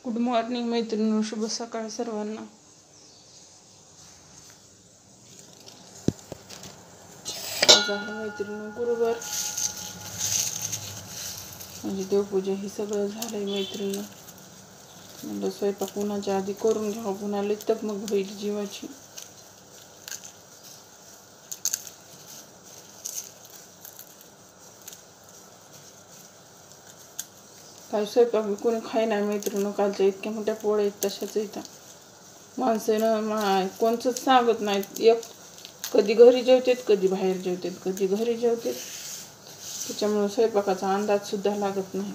Good morning मैत्रिणींनो, शुभ सकाळ सर्वांना. आज आहे मैत्रिणींनो गुरुवार, म्हणजे देवपूजा ही सगळं झालंय मैत्रिणींनो. म्हणलं स्वयंपाक उन्हाच्या आधी करून घ्यावं, पुन्हा लई तगमग होईल जीवाची. काय स्वयंपाक बी कोणी खाय नाही मैत्रिणींनो. कालच्या इतक्या मोठ्या पोळ्या आहेत तशाच येतात. माणसानं कोणचंच सांगत नाहीत. एक कधी घरी जेवतात, कधी बाहेर जेवतात, कधी घरी जेवतात. त्याच्यामुळे स्वयंपाकाचा अंदाज सुद्धा लागत नाही.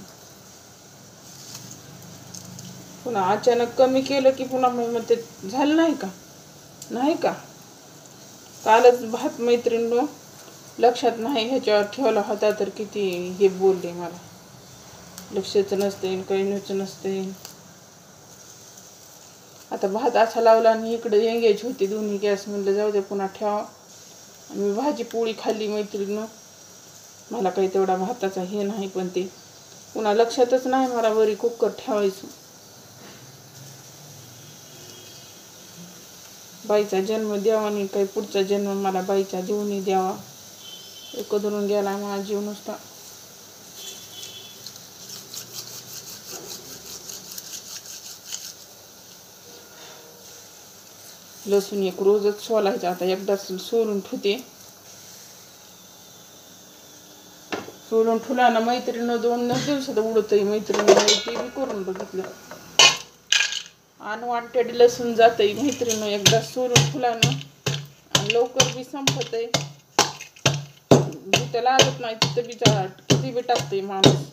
पुन्हा अचानक कमी केलं की पुन्हा मग ते झालं नाही का. कालच भात मैत्रिणींनो लक्षात नाही ह्याच्यावर ठेवला होता, तर किती हे बोलले मला. लक्षच नसते, काही न्यूच नसते. आता भात असा लावला आणि इकडे एंगेज होते दोन्ही गॅस. म्हणलं जाऊ दे पुन्हा ठेवा. मी भाजी पोळी खाल्ली मैत्रिणींनो. मला काही तेवढा भाताचा हे नाही, पण ते पुन्हा लक्षातच नाही मला वरी कुकर ठेवायचं. बाईचा जन्म द्यावा आणि काही पुढचा जन्म मला बाईचा देऊनही द्यावा. कधरून गेला माझा जीव नुसता. लसूण एक रोजच सोलायचं. आता एकदा सोलून ठेवते. सोलून ठुला ना मैत्रिणीनं 2 दिवसात उडतंय मैत्रिणीनं. ते बी करून बघितलं. अनवॉन्टेड लसूण जातंय मैत्रिणीनं एकदा सोलून ठुला ना, आणि लवकर बी संपतंय. जिथं लागत नाही तिथं बी किती बी टाकतंय माणूस.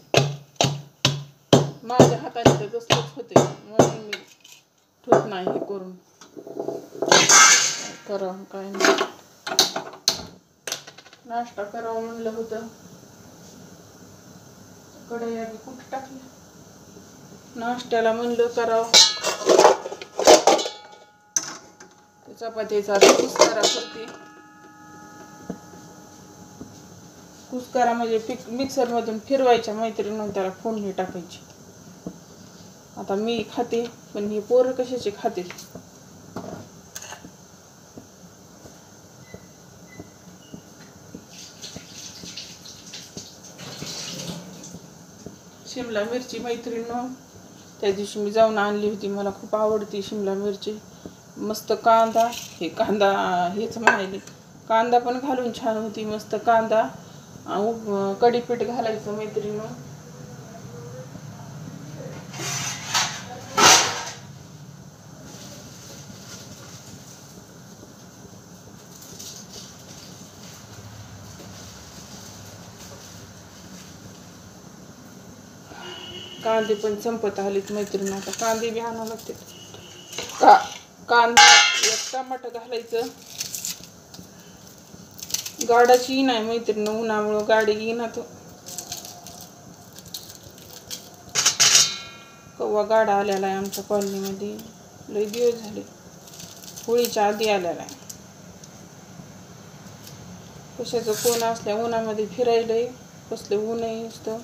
माझ्या हाताने तर तसलंच होतंय, म्हणून मी ठेवत नाही हे करून. करावं काय नाही. नाश्ता करावं म्हणलं होतं. कढई आधी कुठं टाकली. नाश्त्याला म्हणलं करावं. चपातीचा कुस्कारा करते. कुस्कारा म्हणजे मिक्सर मधून फिरवायच्या मैत्रिणीनं, त्याला फोडणी टाकायची. आता मी खाते, पण हे पोरं कशाचे खाते. शिमला मिरची मैत्रिणीनं त्या दिवशी मी जाऊन आणली होती. मला खूप आवडती शिमला मिरची. मस्त कांदा, हेच म्हणाले, कांदा पण घालून छान होती. मस्त कांदा, कढीपीठ घालायचं मैत्रिणीनं. कांदे पण संपत आलेत मैत्रिणी. आता कांदे बी आणावं लागते. कांदा, एक टमाटर घालायचं. गाडाची नाही मैत्रिणी, उन्हामुळं गाडी येईना. तो कव्वा गाडा आलेला आहे आमच्या कॉलनीमध्ये. लई दिवस झाले, होळीच्या आधी आलेला आहे. कशाचं कोण असल्या उन्हामध्ये फिरायलंय. कसलं ऊन आहे नुसतं.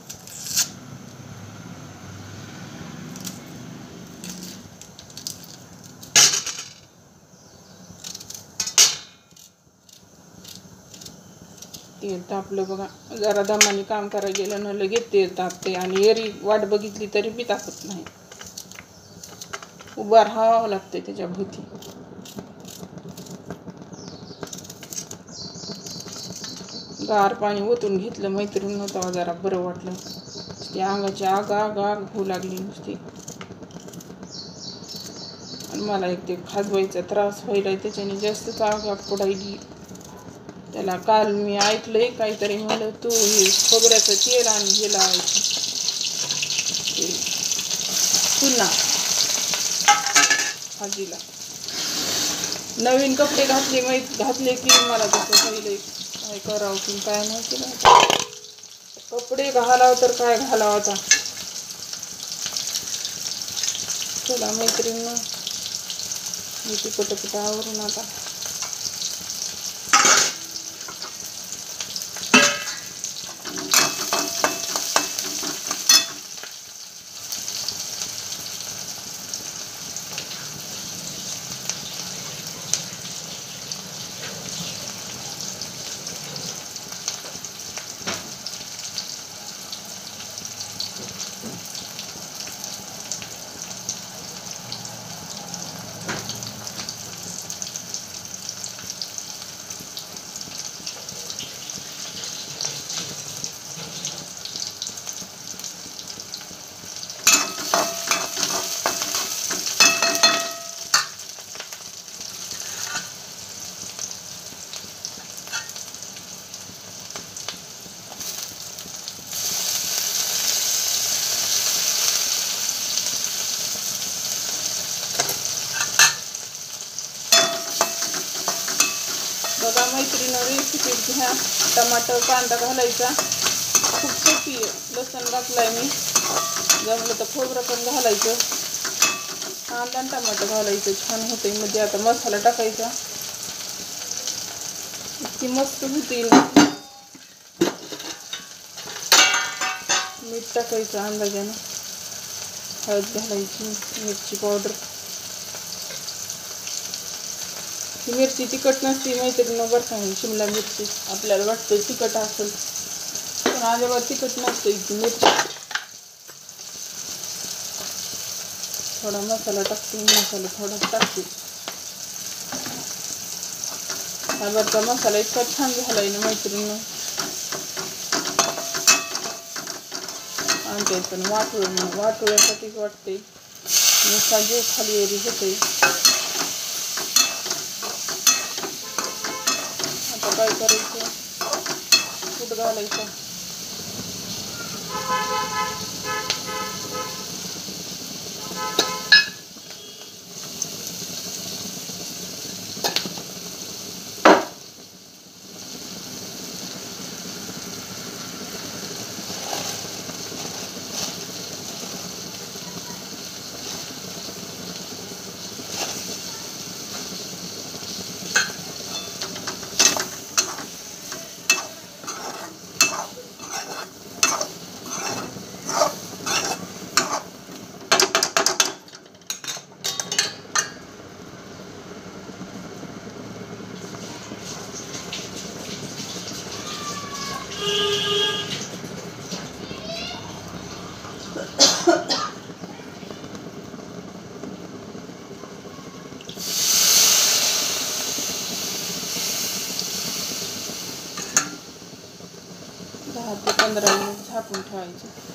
तेल तापलं बघा. जरा दमाने काम करायला गेलं ना लगेच तेल तापते, आणि एरी वाट बघितली तरी बी तापत नाही. उभा राहावं लागते त्याच्या भोवती. गार पाणी ओतून घेतलं मैत्रिणी, तेव्हा जरा बरं वाटलं. त्या अंगाची आग होऊ लागली नुसती. आणि मला एक ते खाजवायचा त्रास व्हायला, त्याच्याने जास्तच आग पडायली. त्याला काल मी ऐकलंय काहीतरी, म्हणलं तू हे खोबऱ्याचं तेल आणि हे लावायचं पुन्हा भाजीला. नवीन कपडे घातले की मला तसं पहिलं काय करावं की काय माहिती नाही. कपडे घालावं तर काय घालावं आता. चला मैत्रिणींनो, मी ती पटपट आवरून आता. बघा मैत्रिणीनं रेसिपी घ्या. टमाटर कांदा घालायचा, खूप सोपी आहे. लसूण घातलाय मी, जमलं तर खोबरं पण घालायचं. कांदा आणि टमाटर घालायचं, छान होते. मध्ये आता मसाला टाकायचा, इतकी मस्त होती ना. मीठ टाकायचं अंदाजानं, हळद घालायची, मिरची पावडर. ही मिरची तिखट नसती मैत्रिणीनं, बरं का. शिमला मिरची आपल्याला वाटतं तिखट असेल, पण अजिबात तिखट नसतं इतकी मिरची. थोडा मसाला टाकते, मसाला थोडा टाकते. हा मसाला इतका छान झालाय ना मैत्रिणीनं. आमच्या इथं वाटोळ्यासाठीच वाटते, नुसता जीव खाली एरी होते. आता काय करायचं, कूट घालायचं. ते 15 मिनिट झाकून ठेवायचं.